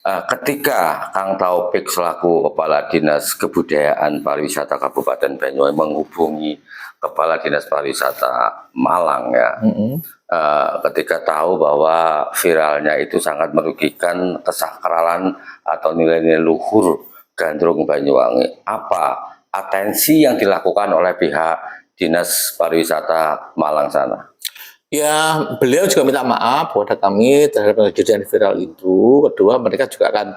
Ketika Kang Taufik selaku Kepala Dinas Kebudayaan Pariwisata Kabupaten Banyuwangi menghubungi Kepala Dinas Pariwisata Malang ya, ketika tahu bahwa viralnya itu sangat merugikan kesakralan atau nilai-nilai luhur Gandrung Banyuwangi, apa atensi yang dilakukan oleh pihak Dinas Pariwisata Malang sana? Ya, beliau juga minta maaf kepada kami terhadap kejadian viral itu. Kedua, mereka juga akan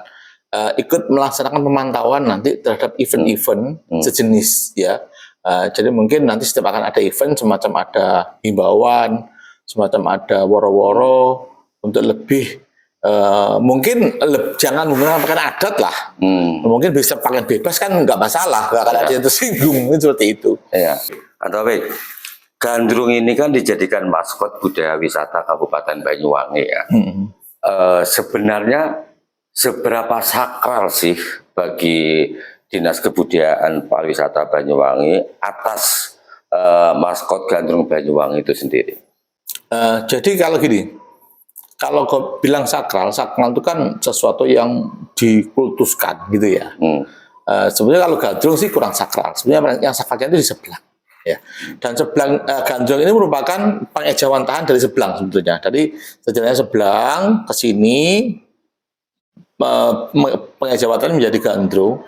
ikut melaksanakan pemantauan nanti terhadap event-event sejenis ya. Jadi mungkin nanti setiap akan ada event semacam ada himbauan, semacam ada woro-woro untuk lebih mungkin jangan menggunakan adat lah. Mungkin bisa pakai bebas kan nggak masalah, nggak akan ada yang tersinggung seperti itu. Ya, atau baik. Gandrung ini kan dijadikan maskot budaya wisata Kabupaten Banyuwangi ya. Sebenarnya seberapa sakral sih bagi Dinas Kebudayaan Pariwisata Banyuwangi atas maskot Gandrung Banyuwangi itu sendiri? Jadi kalau gini, kalau kau bilang sakral itu kan sesuatu yang dikultuskan gitu ya. Sebenarnya kalau Gandrung sih kurang sakral. Sebenarnya yang sakralnya itu di sebelah. Ya. Dan sebelang Gandrung ini merupakan pengejawantahan dari sebelang sebetulnya. Dari sejalannya sebelang ke sini pengejawantahan menjadi Gandrung.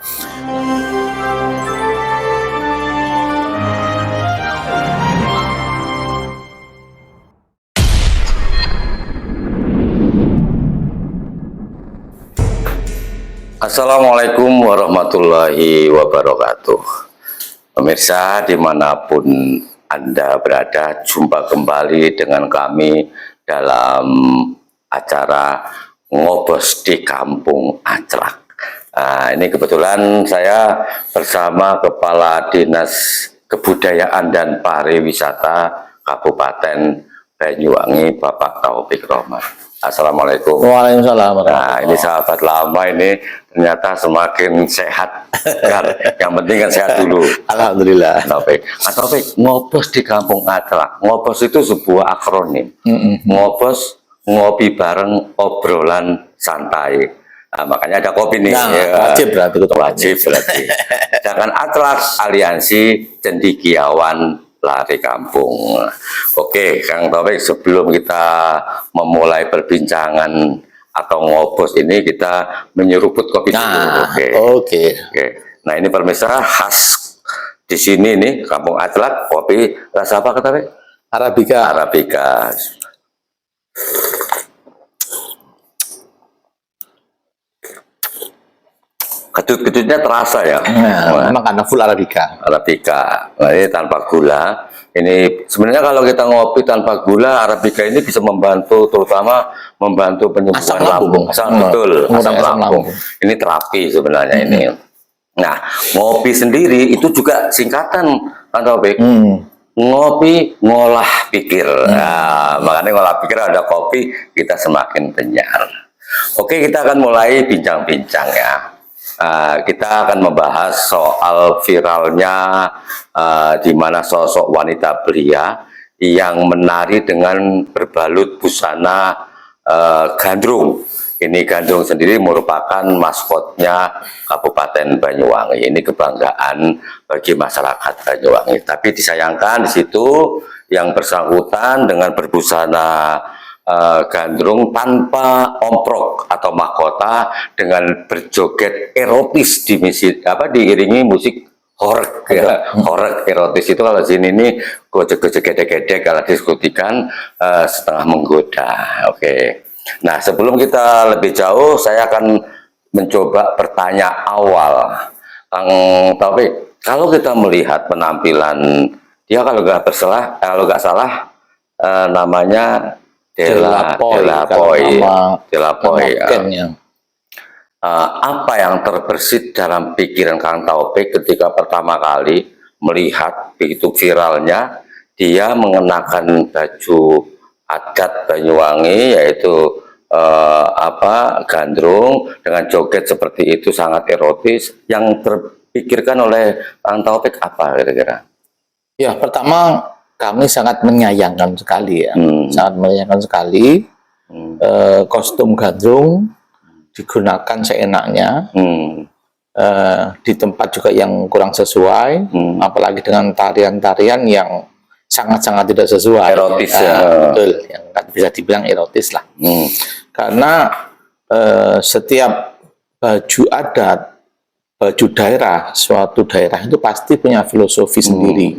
Assalamualaikum warahmatullahi wabarakatuh. Pemirsa dimanapun Anda berada, jumpa kembali dengan kami dalam acara Ngobos di Kampung Aclak. Ini kebetulan saya bersama Kepala Dinas Kebudayaan dan Pariwisata Kabupaten Banyuwangi, Bapak Taufik Rohman. Assalamualaikum. Waalaikumsalam. Nah, ini sahabat lama ini ternyata semakin sehat. Yang penting kan sehat dulu. Alhamdulillah. Taufik, ngobos di Kampung Aclak. Ngobos itu sebuah akronim. Ngobos, ngopi bareng, obrolan santai. Nah, makanya ada kopi nih. Nah, ya. wajib berarti. Wajib berarti. Sedangkan Aclak Aliansi Cendikiawan Lari Kampung. Oke, Kang Taufik, sebelum kita memulai perbincangan atau ngobos ini, kita menyeruput kopi dulu. Oke. Nah, ini pemirsa khas di sini nih, Kampung Aclak, kopi rasa apa kata Taufik? Arabica. Arabica. Kecut-kecutnya terasa ya. Memang karena full Arabica. Arabica. Nah, ini tanpa gula. Ini sebenarnya kalau kita ngopi tanpa gula, Arabica ini bisa membantu, terutama membantu penyembuhan lambung. Betul, asam lambung. Ini terapi sebenarnya ini. Nah, ngopi sendiri itu juga singkatan, Pak Taufik. Ngopi ngolah pikir. Nah, makanya ngolah pikir ada kopi, kita semakin kenyang. Oke, kita akan mulai bincang-bincang ya. Kita akan membahas soal viralnya di mana sosok wanita belia yang menari dengan berbalut busana gandrung. Ini gandrung sendiri merupakan maskotnya Kabupaten Banyuwangi. Ini kebanggaan bagi masyarakat Banyuwangi. Tapi disayangkan di situ yang bersangkutan dengan berbusana gandrung tanpa omprok atau mahkota dengan berjoget erotis diiringi musik horeg ya. Horeg erotis itu kalau sini ini gojek-gojek gedek-gedek kalau diskusikan setengah menggoda. Oke. Nah, sebelum kita lebih jauh saya akan mencoba pertanyaan awal. Kang Taufik, kalau kita melihat penampilan dia kalau nggak salah namanya Della Poi. Apa yang terbersit dalam pikiran Kang Taufik ketika pertama kali melihat begitu viralnya dia mengenakan baju adat Banyuwangi, yaitu gandrung dengan joget seperti itu sangat erotis, yang terpikirkan oleh Kang Taufik apa kira-kira? Ya, pertama kami sangat menyayangkan sekali ya, sangat menyayangkan sekali kostum gandrung digunakan seenaknya, di tempat juga yang kurang sesuai, apalagi dengan tarian-tarian yang sangat-sangat tidak sesuai, erotis betul, yang bisa dibilang erotis lah. Karena setiap baju adat, baju daerah, suatu daerah itu pasti punya filosofi sendiri.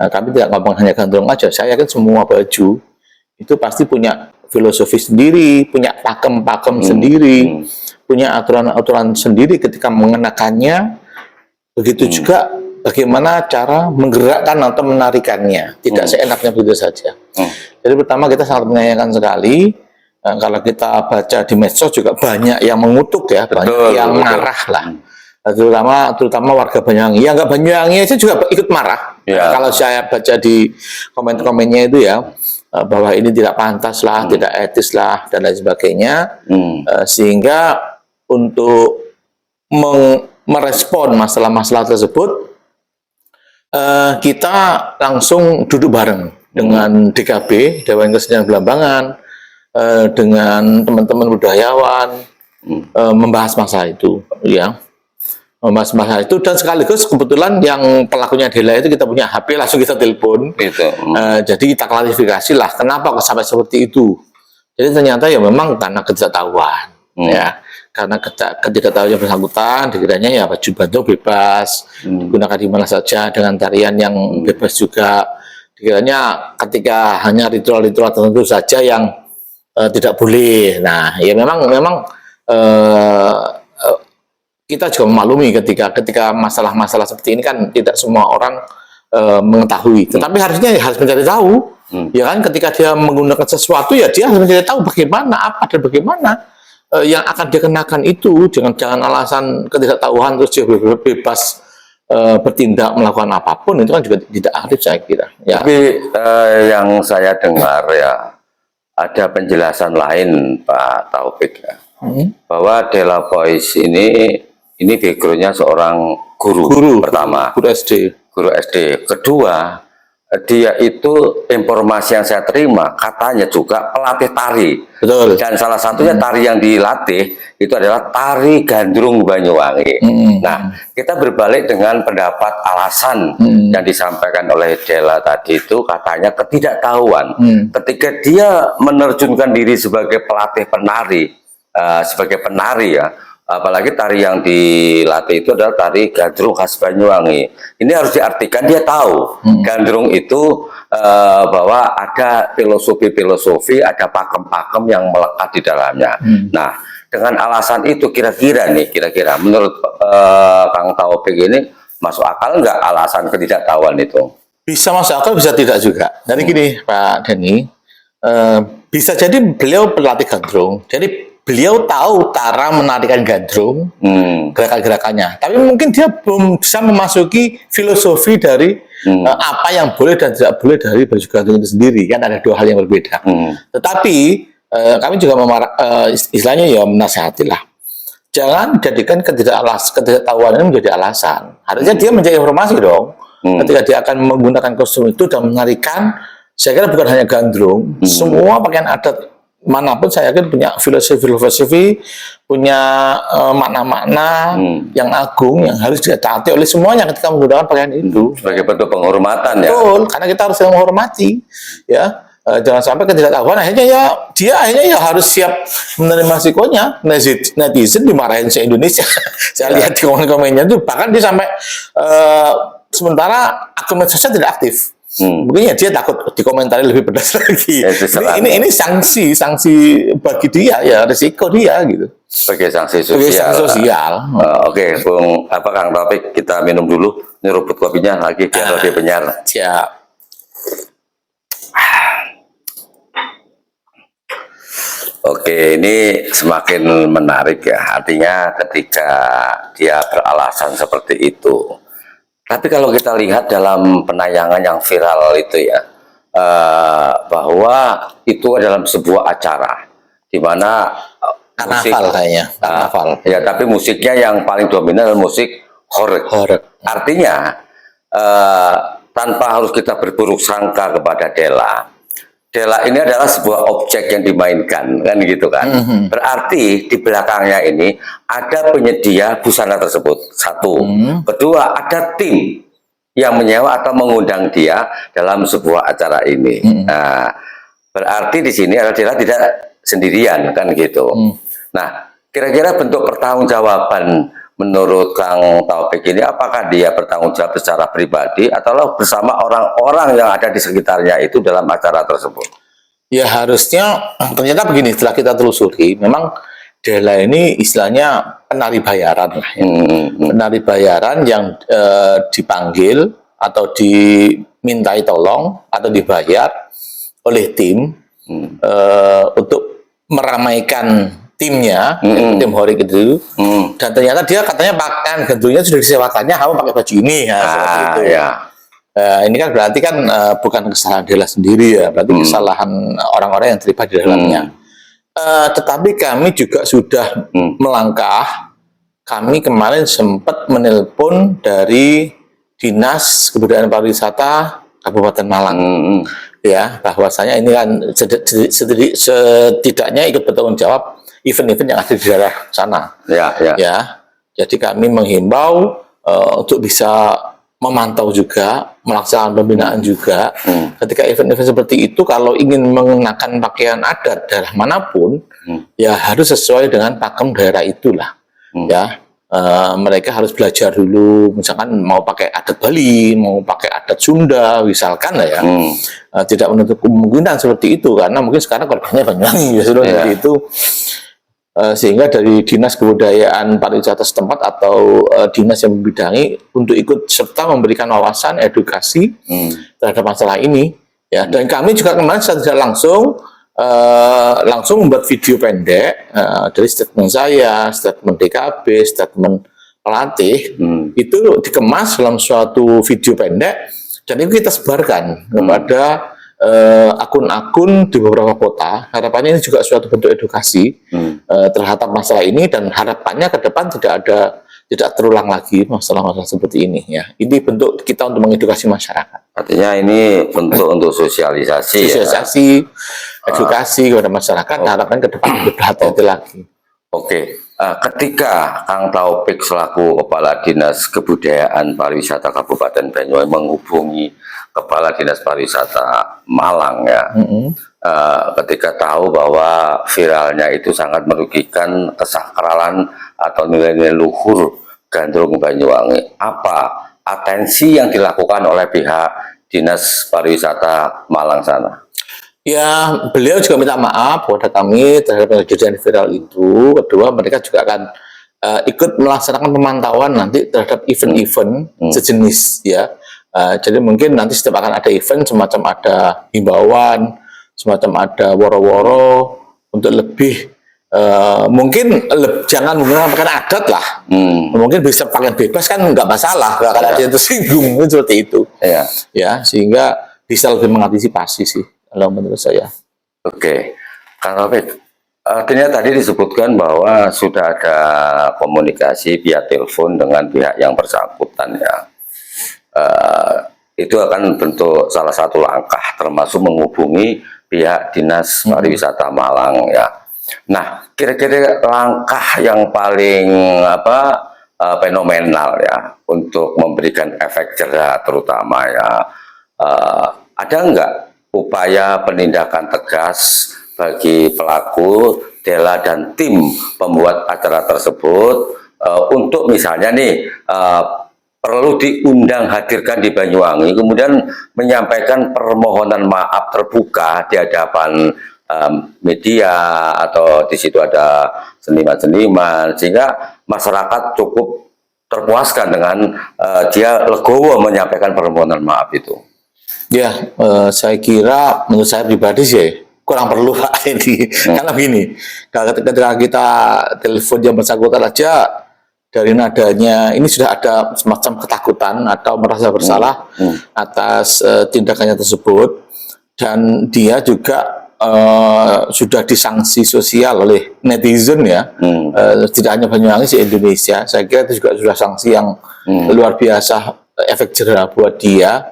Nah, kami tidak ngomong hanya gandrung aja, saya yakin semua baju itu pasti punya filosofi sendiri, punya pakem-pakem sendiri, punya aturan-aturan sendiri ketika mengenakannya. Begitu juga bagaimana cara menggerakkan atau menarikannya, tidak seenaknya begitu saja. Jadi pertama kita sangat menyayangkan sekali kalau kita baca di medsos juga banyak yang mengutuk ya, banyak yang marah lah. Terutama warga Banyuwangi. Ya nggak Banyuwangi itu juga ikut marah. Kalau saya baca di komen-komennya itu ya, bahwa ini tidak pantas lah, tidak etis lah, dan lain sebagainya. Sehingga untuk merespon masalah-masalah tersebut, kita langsung duduk bareng dengan DKB, Dewan Kesenian Belambangan, dengan teman-teman budayawan, membahas masalah itu, ya. Membahas masalah itu, dan sekaligus kebetulan yang pelakunya Dela itu kita punya HP, langsung kita telepon. Jadi kita klarifikasi lah kenapa sampai seperti itu. Jadi ternyata ya memang karena ketidaktahuan, ya, karena ketidaktahuan yang bersangkutan, dikiranya ya baju bandung bebas, digunakan di mana saja dengan tarian yang bebas juga. Dikiranya ketika hanya ritual-ritual tertentu saja yang tidak boleh. Nah, ya memang kita juga memaklumi ketika masalah-masalah seperti ini kan tidak semua orang mengetahui. Tetapi harusnya harus mencari tahu, ya kan? Ketika dia menggunakan sesuatu ya dia harus mencari tahu bagaimana, apa dan bagaimana yang akan dikenakan itu. Jangan alasan ketidaktahuan terus dia bebas bertindak melakukan apapun, itu kan juga tidak adil saya kira. Ya. Tapi yang saya dengar ya ada penjelasan lain Pak Taufik ya, bahwa Dela Boys ini backgroundnya seorang guru pertama, guru SD. Kedua, dia itu informasi yang saya terima katanya juga pelatih tari. Betul. Dan salah satunya tari yang dilatih itu adalah tari gandrung Banyuwangi. Nah, kita berbalik dengan pendapat alasan yang disampaikan oleh Dela tadi itu katanya ketidaktahuan. Ketika dia menerjunkan diri sebagai pelatih penari, ya, apalagi tari yang dilatih itu adalah tari gandrung khas Banyuwangi. Ini harus diartikan dia tahu gandrung itu bahwa ada filosofi, ada pakem-pakem yang melekat di dalamnya. Nah, dengan alasan itu kira-kira menurut Kang Taufik ini masuk akal nggak alasan ketidaktahuan itu? Bisa masuk akal, bisa tidak juga. Jadi gini Pak Denny, bisa jadi beliau pelatih gandrung, jadi beliau tahu cara menarikan gandrung, gerakan-gerakannya. Tapi mungkin dia belum bisa memasuki filosofi dari apa yang boleh dan tidak boleh dari baju gandrung itu sendiri. Kan ada dua hal yang berbeda. Tetapi kami juga istilahnya ya menasihati lah. Jangan jadikan ketidaktahuan ini menjadi alasan. Harusnya dia mencari informasi dong. Ketika dia akan menggunakan kostum itu dan menarikan, saya kira bukan hanya gandrung, semua pakaian adat manapun saya yakin punya filosofi, punya makna-makna yang agung yang harus ditaati oleh semuanya ketika menggunakan pakaian itu. Sebagai bentuk penghormatan. Betul, karena kita harus menghormati, ya. Jangan sampai ketidaktahuan akhirnya dia harus siap menerima resikonya. Netizen dimarahin se-Indonesia. Saya lihat di komen-komennya itu bahkan dia sampai sementara akun medsosnya tidak aktif. Mungkin ya dia takut dikomentari lebih pedas lagi. Ini sanksi bagi dia, ya risiko dia gitu. Sebagai sanksi sosial. Sebagai sanksi sosial. Oke, Bung Kang Taufik, kita minum dulu, nyeruput kopinya lagi biar lebih benyar. Siap. Oke, ini semakin menarik ya. Artinya ketika dia beralasan seperti itu. Tapi kalau kita lihat dalam penayangan yang viral itu ya, bahwa itu adalah sebuah acara di mana Karnaval kayaknya. Karnaval. Ya, tapi musiknya yang paling dominan adalah musik horeg. Artinya tanpa harus kita berburuk sangka kepada Dela, Dela ini adalah sebuah objek yang dimainkan, kan gitu kan. Berarti di belakangnya ini ada penyedia busana tersebut. Satu. Kedua, ada tim yang menyewa atau mengundang dia dalam sebuah acara ini. Nah, berarti di sini adalah Dela tidak sendirian, kan gitu. Nah, kira-kira bentuk pertanggungjawaban menurut Kang Taufik ini, apakah dia bertanggung jawab secara pribadi atau bersama orang-orang yang ada di sekitarnya itu dalam acara tersebut? Ya harusnya, ternyata begini, setelah kita telusuri, memang Dela ini istilahnya penari bayaran lah ya. Penari bayaran yang dipanggil atau dimintai tolong atau dibayar oleh tim untuk meramaikan timnya, tim Horik itu, dan ternyata dia katanya pakaian gendungnya sudah disewakannya, kamu pakai baju ini, ya, seperti itu. Ya. Ini kan berarti kan bukan kesalahan Dela sendiri ya, berarti kesalahan orang-orang yang terlibat di dalamnya. Tetapi kami juga sudah melangkah. Kami kemarin sempat menelpon dari Dinas Kebudayaan Pariwisata Kabupaten Malang. Ya, bahwasanya ini kan setidaknya ikut bertanggung jawab event-event yang ada di daerah sana. Ya. Jadi kami menghimbau untuk bisa memantau juga, melaksanakan pembinaan juga. Ketika event-event seperti itu, kalau ingin mengenakan pakaian adat daerah manapun, ya harus sesuai dengan pakem daerah itulah. Ya, mereka harus belajar dulu, misalkan mau pakai adat Bali, mau pakai adat Sunda, misalkan lah ya. Tidak menutup kemungkinan seperti itu, karena mungkin sekarang korbannya Banyuwangi, seperti itu. Sehingga dari Dinas Kebudayaan Pariwisata setempat atau dinas yang membidangi untuk ikut serta memberikan wawasan edukasi terhadap masalah ini ya. Dan kami juga kemarin secara langsung membuat video pendek dari statement saya, statement DKB, statement pelatih itu dikemas dalam suatu video pendek dan itu kita sebarkan kepada akun-akun di beberapa kota. Harapannya ini juga suatu bentuk edukasi terhadap masalah ini, dan harapannya ke depan tidak terulang lagi masalah-masalah seperti ini ya. Ini bentuk kita untuk mengedukasi masyarakat. Artinya ini bentuk untuk sosialisasi ya? Edukasi kepada masyarakat. Harapannya ke depan lebih berhati-hati lagi. Oke. Ketika Kang Taufik selaku Kepala Dinas Kebudayaan Pariwisata Kabupaten Banyuwangi menghubungi Kepala Dinas Pariwisata Malang ya, ketika tahu bahwa viralnya itu sangat merugikan kesakralan atau nilai-nilai luhur Gandrung Banyuwangi, apa atensi yang dilakukan oleh pihak Dinas Pariwisata Malang sana? Ya, beliau juga minta maaf kepada kami terhadap kejadian viral itu. Kedua, mereka juga akan ikut melaksanakan pemantauan nanti terhadap event-event sejenis ya. Jadi mungkin nanti setiap akan ada event semacam ada himbauan, semacam ada woro-woro untuk lebih mungkin jangan menggunakan pakaian adat lah. Mungkin bisa pakaian bebas kan nggak masalah, nggak akan ada yang tersinggung seperti itu. Ya, sehingga bisa lebih mengantisipasi sih kalau menurut saya. Oke, Kang Taufik, artinya tadi disebutkan bahwa sudah ada komunikasi via telepon dengan pihak yang bersangkutan ya. Itu akan bentuk salah satu langkah, termasuk menghubungi pihak Dinas Pariwisata Malang ya. Nah, kira-kira langkah yang paling fenomenal ya untuk memberikan efek jerah terutama ya, ada enggak upaya penindakan tegas bagi pelaku, Dela dan tim pembuat acara tersebut untuk misalnya nih perlu diundang hadirkan di Banyuwangi, kemudian menyampaikan permohonan maaf terbuka di hadapan media atau di situ ada seniman-seniman, sehingga masyarakat cukup terpuaskan dengan dia legowo menyampaikan permohonan maaf itu. Ya, saya kira menurut saya pribadi sih kurang perlu Pak ini. Karena begini, ketika kita telepon yang bersangkutan aja dari nadanya ini sudah ada semacam ketakutan atau merasa bersalah atas tindakannya tersebut, dan dia juga sudah disanksi sosial oleh netizen ya, tidak hanya Banyuwangi, di Indonesia. Saya kira itu juga sudah sanksi yang luar biasa, efek jerah buat dia.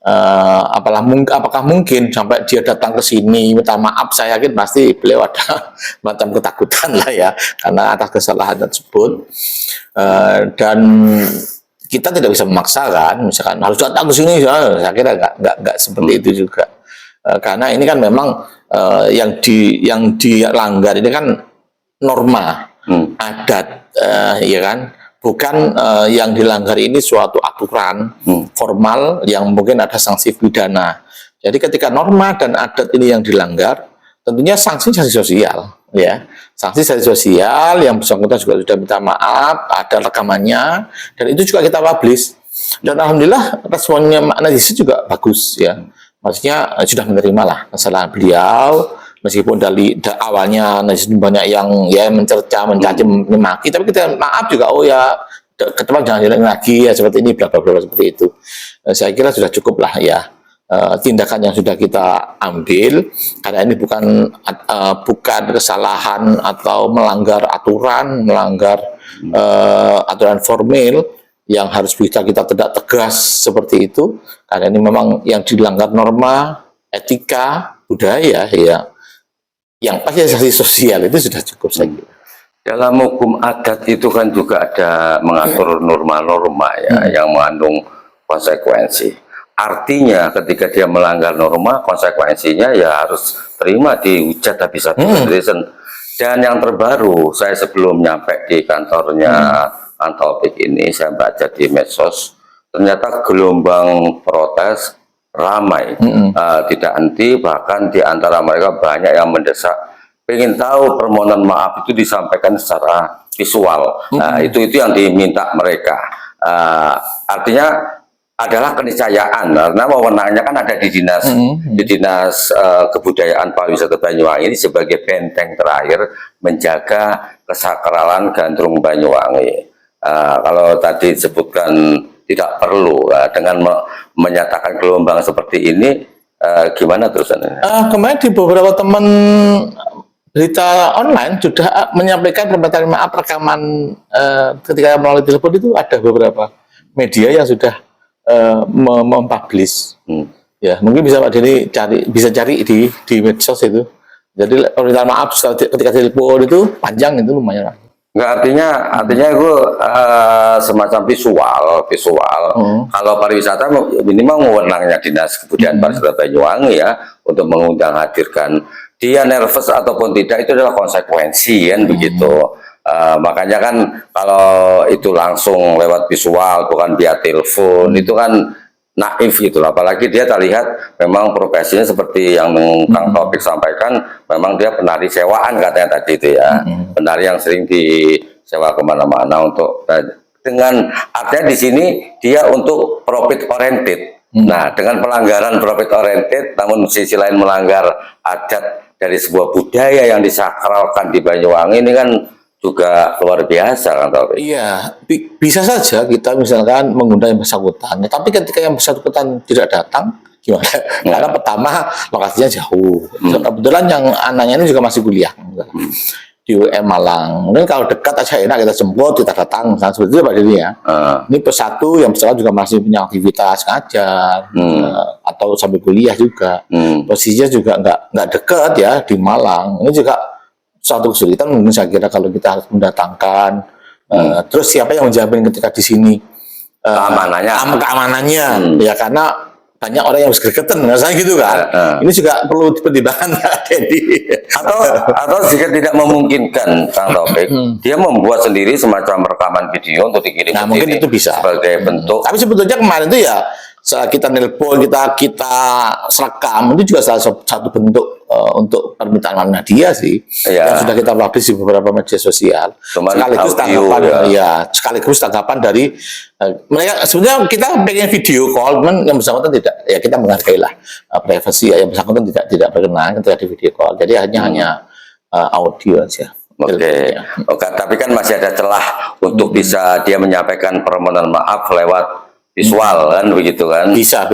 apakah mungkin sampai dia datang ke sini minta maaf? Saya yakin pasti beliau ada macam ketakutan lah ya karena atas kesalahan tersebut. Dan kita tidak bisa memaksa kan, misalkan harus datang ke sini. Saya kira nggak seperti itu juga. Karena ini kan memang yang dilanggar ini kan norma adat, ya kan. Bukan yang dilanggar ini suatu aturan formal yang mungkin ada sanksi pidana. Jadi ketika norma dan adat ini yang dilanggar, tentunya sanksi sosial, ya. Sanksi sosial yang bersangkutan juga sudah minta maaf, ada rekamannya, dan itu juga kita publish. Dan alhamdulillah responnya makna juga bagus, ya. Maksudnya sudah menerima lah kesalahan beliau. Meskipun dari awalnya banyak yang ya mencerca, mencaci, memaki, tapi kita maaf juga, oh ya ke depan jangan jalan lagi ya seperti ini, bla bla bla seperti itu. Saya kira sudah cukup lah ya tindakan yang sudah kita ambil, karena ini bukan kesalahan atau melanggar aturan, melanggar aturan formil yang harus bisa kita tidak tegas seperti itu, karena ini memang yang dilanggar norma, etika, budaya ya. Yang pasti sanksi sosial itu sudah cukup saya kira. Dalam hukum adat itu kan juga ada mengatur norma-norma ya yang mengandung konsekuensi. Artinya ketika dia melanggar norma, konsekuensinya ya harus terima dihujat habis-habisan. Dan yang terbaru, saya sebelum nyampe di kantornya Taufik ini, saya baca di medsos, ternyata gelombang protes ramai, tidak henti, bahkan di antara mereka banyak yang mendesak pengen tahu permohonan maaf itu disampaikan secara visual. Nah, itu yang diminta mereka. Artinya adalah keniscayaan, karena wewenangnya kan ada di dinas kebudayaan pariwisata Banyuwangi ini sebagai benteng terakhir menjaga kesakralan Gandrung Banyuwangi. Kalau tadi disebutkan tidak perlu dengan menyatakan gelombang seperti ini, gimana terusannya? Kemarin di beberapa teman berita online sudah menyampaikan permintaan maaf rekaman ketika melalui telepon itu ada beberapa media yang sudah mempublish. Ya mungkin bisa Pak Denny cari di medsos itu. Jadi permintaan maaf ketika telepon itu panjang, itu lumayan. Nggak, artinya itu semacam visual. Kalau pariwisata minimal wewenangnya Dinas Kebudayaan Pariwisata Banyuwangi ya untuk mengundang hadirkan. Dia nervous ataupun tidak itu adalah konsekuensi kan begitu. Makanya kan kalau itu langsung lewat visual bukan via telepon itu kan naif gitu, apalagi dia terlihat memang profesinya seperti yang Kang Taufik sampaikan, memang dia penari sewaan katanya tadi itu ya, penari yang sering disewa kemana-mana untuk dengan artinya di sini dia untuk profit oriented. Nah, dengan pelanggaran profit oriented, namun sisi lain melanggar adat dari sebuah budaya yang disakralkan di Banyuwangi ini kan juga luar biasa kan Taufik. Iya, bisa saja kita misalkan mengundang yang bersangkutan, tapi ketika yang bersangkutan tidak datang, gimana? Karena pertama lokasinya jauh. Kebetulan yang anaknya ini juga masih kuliah di UM Malang. Mungkin kalau dekat aja enak kita jemput, kita datang, misalnya seperti itu Pak Denny ya. Ini persatu yang bersangkutan juga masih punya aktivitas ngajar atau sambil kuliah juga. Posisinya juga nggak dekat ya di Malang. Ini juga suatu kesulitan mungkin saya kira kalau kita harus mendatangkan. Terus siapa yang menjamin ketika di sini keamanannya ya, karena banyak orang yang harus gregetan rasanya gitu kan. Ini juga perlu dipertimbangkan Dedi. Atau jika tidak memungkinkan Kang Taufik, dia membuat sendiri semacam rekaman video untuk dikirim nah, mungkin itu bisa sebagai bentuk. Tapi sebetulnya kemarin itu ya saat kita nelpon, kita serekam, itu juga salah satu bentuk untuk permintaan maaf dia sih, yang sudah kita publish di beberapa media sosial. Sekaligus tanggapan sekaligus tanggapan dari mereka. Sebenarnya kita pengen video call, cuman yang bersangkutan tidak, ya kita menghargai lah privasi ya, yang bersangkutan tidak berkenan ketika di video call, jadi hanya audio aja. Oke, tapi kan masih ada celah untuk bisa dia menyampaikan permohonan maaf lewat visual kan begitu kan? Bisa.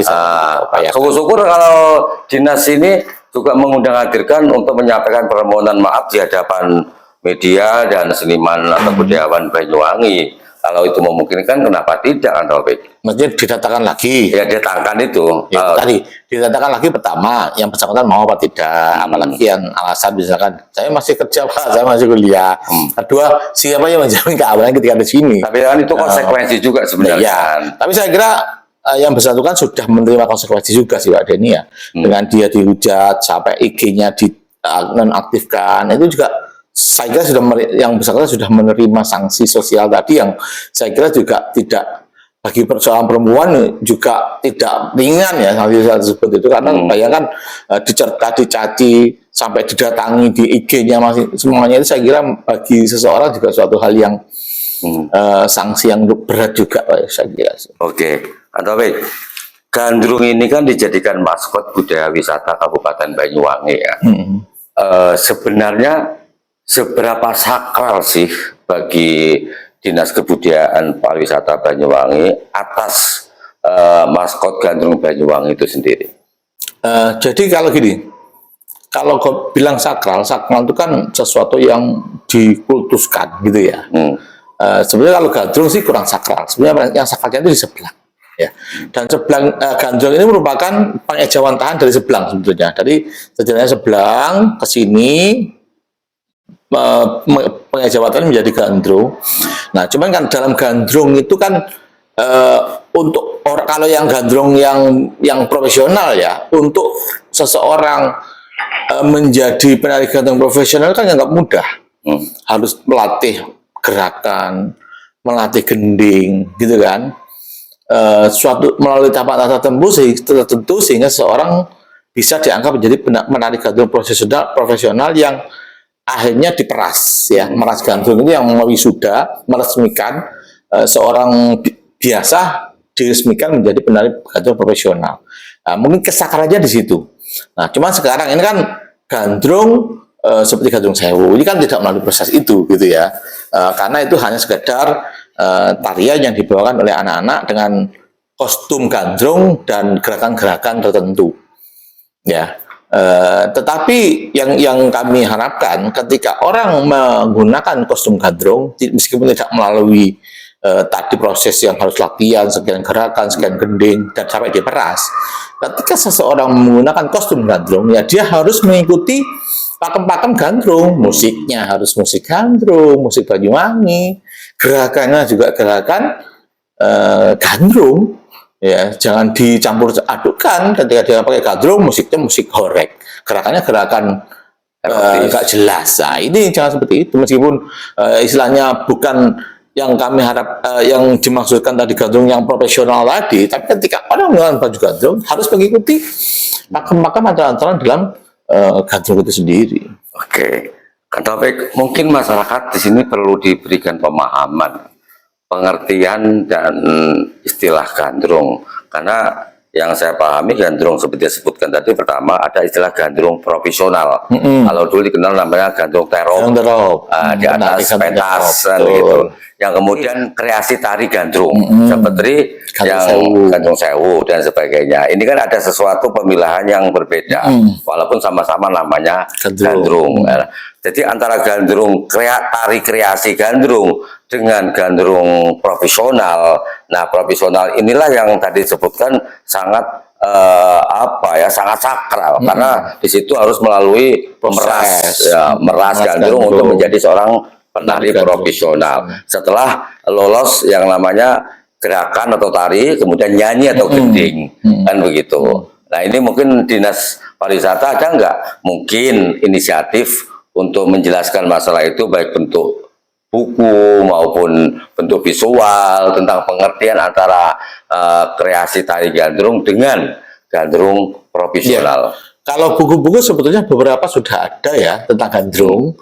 Syukur-syukur kalau dinas ini juga mengundang hadirkan untuk menyampaikan permohonan maaf di hadapan media dan seniman atau budayawan Banyuwangi. Kalau itu memungkinkan, kenapa tidak, kan Taufik? Maksudnya didatangkan lagi. Ya datangkan itu. Ya, tadi didatangkan lagi pertama, yang bersangkutan mau apa tidak, apalagi yang alasan misalkan saya masih kerja Pak, saya masih kuliah. Kedua, siapa yang menjamin keamanan ketika di sini? Tapi kan itu konsekuensi juga sebenarnya. Ya, tapi saya kira yang bersangkutan sudah menerima konsekuensi juga sih Pak Denny ya. Dengan dia dihujat sampai IG-nya di nonaktifkan, itu juga saya kira yang bersangkutan sudah menerima sanksi sosial tadi yang saya kira juga tidak, bagi persoalan perempuan juga tidak ringan ya sanksi tersebut itu, karena bayangkan dicerca, dicaci, sampai didatangi di IG-nya, masih semuanya itu saya kira bagi seseorang juga suatu hal yang sanksi yang berat juga Pak, saya kira. Oke, Taufik, gandrung ini kan dijadikan maskot budaya wisata Kabupaten Banyuwangi ya. Sebenarnya seberapa sakral sih bagi Dinas Kebudayaan Pariwisata Banyuwangi atas maskot gandrung Banyuwangi itu sendiri? Jadi kalau gini, kalau kau bilang sakral, sakral itu kan sesuatu yang dikultuskan gitu ya. Sebenarnya kalau gandrung sih kurang sakral. Sebenarnya yang sakralnya itu di sebelang. Ya. Dan sebelang gandrung ini merupakan pengejawantahan dari sebelang sebetulnya. Jadi sebenarnya sebelang ke sini, pengejawatan menjadi gandrung. Nah, cuman kan dalam gandrung itu kan untuk orang, kalau yang gandrung yang profesional ya, untuk seseorang menjadi penari gandrung profesional kan nggak mudah. Harus melatih gerakan, melatih gending, gitu kan. Suatu melalui tahapan tertentu sehingga seseorang bisa dianggap menjadi penari gandrung profesional yang akhirnya diperas ya. Meras gandrung itu yang wisuda, meresmikan seorang biasa diresmikan menjadi penari gandrung profesional. Nah, mungkin kesakralannya di situ. Nah, cuman sekarang ini kan gandrung seperti gandrung sewu ini kan tidak melalui proses itu gitu ya. Karena itu hanya sekedar tarian yang dibawakan oleh anak-anak dengan kostum gandrung dan gerakan-gerakan tertentu. Ya. Tetapi yang kami harapkan ketika orang menggunakan kostum gandrung, meskipun tidak melalui tadi proses yang harus latihan, sekian gerakan, sekian gending, dan sampai diperas, ketika seseorang menggunakan kostum gandrung, ya dia harus mengikuti pakem-pakem gandrung, musiknya harus musik gandrung, musik Banyuwangi, gerakannya juga gerakan gandrung. Ya, jangan dicampur adukan ketika dia pakai gandrung, musiknya musik horek, gerakannya gerakan nggak jelas. Nah, ini jangan seperti itu, meskipun istilahnya bukan yang kami harap, yang dimaksudkan tadi gandrung yang profesional tadi, tapi ketika orang menggunakan baju gandrung harus mengikuti pakem-pakem aturan-aturan dalam gandrung itu sendiri. Oke, kan Taufik, mungkin masyarakat di sini perlu diberikan pemahaman, pengertian dan istilah gandrung, karena yang saya pahami gandrung seperti disebutkan tadi, pertama ada istilah gandrung profesional. Kalau dulu dikenal namanya gandrung terop, di atas pentas gitu. Yang kemudian kreasi tari gandrung seperti yang gandrung sewu dan sebagainya. Ini kan ada sesuatu pemilahan yang berbeda, walaupun sama-sama namanya gandrung. Jadi antara gandrung tari kreasi gandrung dengan gandrung profesional. Nah, profesional inilah yang tadi disebutkan sangat sangat sakral, karena di situ harus melalui meras gandrung untuk menjadi seorang penari profesional. Setelah lolos yang namanya gerakan atau tari, kemudian nyanyi atau gending, kan begitu. Nah, ini mungkin Dinas Pariwisata ada nggak mungkin inisiatif untuk menjelaskan masalah itu, baik bentuk buku maupun bentuk visual tentang pengertian antara kreasi tari gandrung dengan gandrung profesional. Ya. Kalau buku-buku sebetulnya beberapa sudah ada ya tentang gandrung.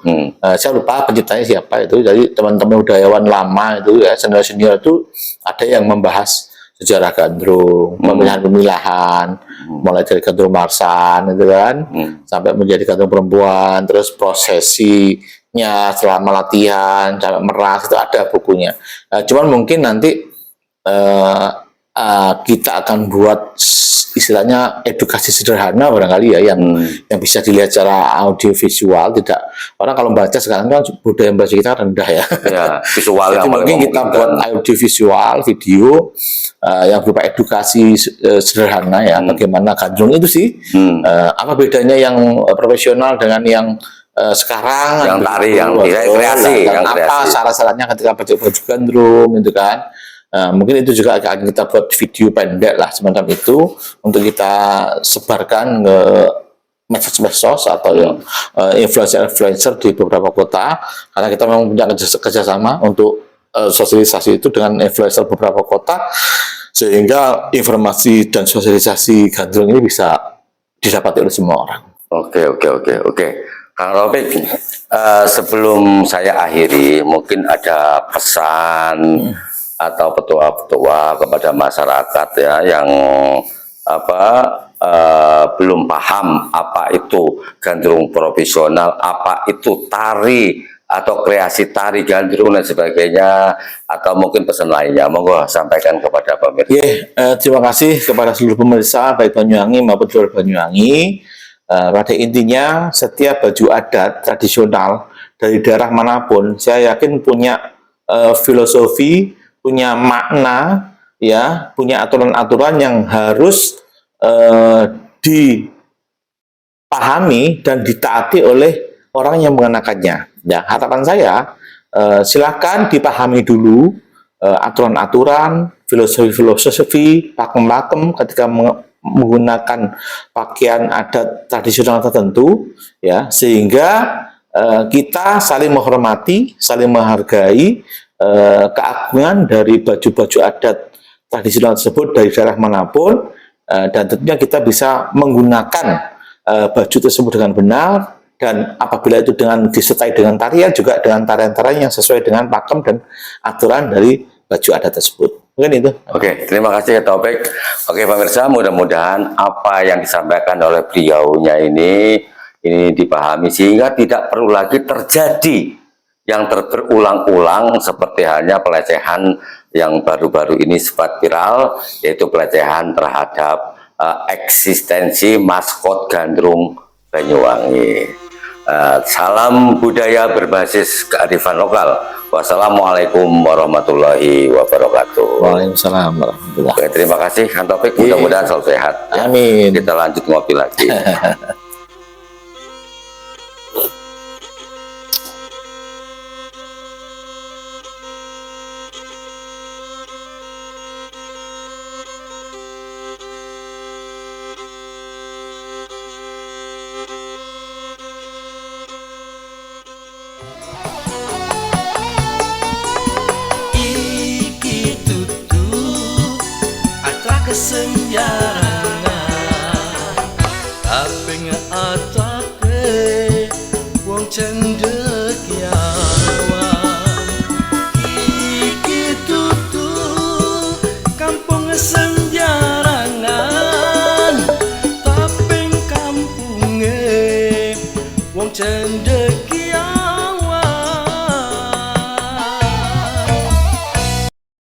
Saya lupa penciptanya siapa itu. Jadi teman-teman budayawan lama itu ya, senior-senior itu ada yang membahas sejarah gandrung, pemilahan-pemilahan, mulai dari gandrung marsan itu kan, sampai menjadi gandrung perempuan, terus prosesinya selama latihan, sampai meras, itu ada bukunya. Cuman mungkin nanti kita akan buat istilahnya edukasi sederhana barangkali ya yang bisa dilihat secara audio visual. Tidak, orang kalau baca sekarang kan budaya membaca kita rendah ya. Ya, visual Jadi yang mungkin kita buat audio visual video yang berupa edukasi sederhana ya, bagaimana gandrung itu sih, apa bedanya yang profesional dengan yang sekarang, yang tari, yang kreasi, dan apa syarat-syaratnya ketika pakai baju gandrung gitu kan. Mungkin itu juga akan kita buat video pendek lah semacam itu untuk kita sebarkan ke medsos atau yang influencer di beberapa kota, karena kita memang punya kerjasama untuk sosialisasi itu dengan influencer beberapa kota, sehingga informasi dan sosialisasi gandrung ini bisa didapati oleh semua orang. Oke. Kang Rafiq, sebelum saya akhiri, mungkin ada pesan atau petua-petua kepada masyarakat ya yang belum paham apa itu gandrung profesional, apa itu tari atau kreasi tari gandrung dan sebagainya, atau mungkin pesan lainnya, monggo sampaikan kepada pemirsa. Terima kasih kepada seluruh pemirsa baik Banyuwangi maupun luar Banyuwangi. Pada intinya setiap baju adat tradisional dari daerah manapun, saya yakin punya filosofi, punya makna, ya, punya aturan-aturan yang harus dipahami dan ditaati oleh orang yang mengenakannya. Ya, harapan saya silakan dipahami dulu aturan-aturan, filosofi, pakem-pakem ketika menggunakan pakaian adat tradisional tertentu, ya, sehingga kita saling menghormati, saling menghargai keagungan dari baju-baju adat tradisional tersebut dari daerah manapun, dan tentunya kita bisa menggunakan baju tersebut dengan benar, dan apabila itu disertai dengan tarian, juga dengan tarian-tarian yang sesuai dengan pakem dan aturan dari baju adat tersebut. Mungkin itu. Oke, terima kasih Taufik. Oke pemirsa, mudah-mudahan apa yang disampaikan oleh beliaunya ini dipahami sehingga tidak perlu lagi terjadi yang berulang-ulang seperti halnya pelecehan yang baru-baru ini sempat viral, yaitu pelecehan terhadap eksistensi maskot gandrung Banyuwangi. Salam budaya berbasis kearifan lokal. Wassalamualaikum warahmatullahi wabarakatuh. Waalaikumsalam warahmatullahi wabarakatuh. Terima kasih Kang Taufik, mudah-mudahan selalu sehat. Amin. Kita lanjut ngopi lagi. Kesenjarangan tapi ngatake wong cendekiawan iki tutu kampung senjarangan tapi kampunge wong cendek